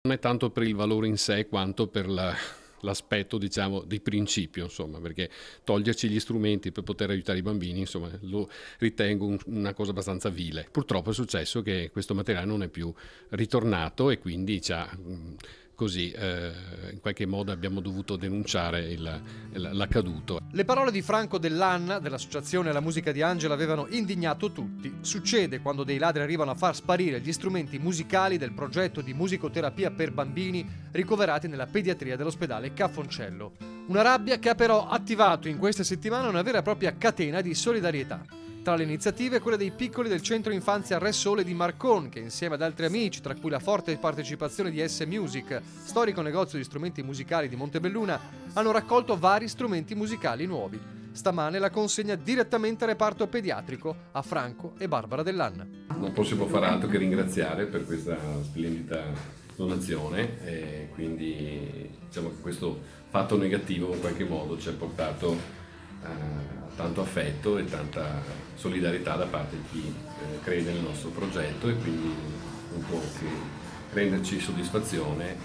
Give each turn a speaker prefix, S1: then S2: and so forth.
S1: Non è tanto per il valore in sé quanto per l'aspetto, diciamo, di principio, insomma, perché toglierci gli strumenti per poter aiutare i bambini, insomma, lo ritengo una cosa abbastanza vile. Purtroppo è successo che questo materiale non è più ritornato e quindi così in qualche modo abbiamo dovuto denunciare l'accaduto.
S2: Le parole di Franco Dell'Anna, dell'Associazione La Musica di Angela, avevano indignato tutti. Succede quando dei ladri arrivano a far sparire gli strumenti musicali del progetto di musicoterapia per bambini ricoverati nella pediatria dell'ospedale Cafoncello. Una rabbia che ha però attivato in queste settimane una vera e propria catena di solidarietà. Tra le iniziative quelle dei piccoli del centro infanzia Re Sole di Marcon, che insieme ad altri amici, tra cui la forte partecipazione di S Music, storico negozio di strumenti musicali di Montebelluna, hanno raccolto vari strumenti musicali nuovi. Stamane la consegna direttamente al reparto pediatrico a Franco e Barbara Dell'Anna.
S1: Non possiamo fare altro che ringraziare per questa splendida donazione e quindi diciamo che questo fatto negativo in qualche modo ci ha portato tanto affetto e tanta solidarietà da parte di chi crede nel nostro progetto e quindi non può che renderci soddisfazione.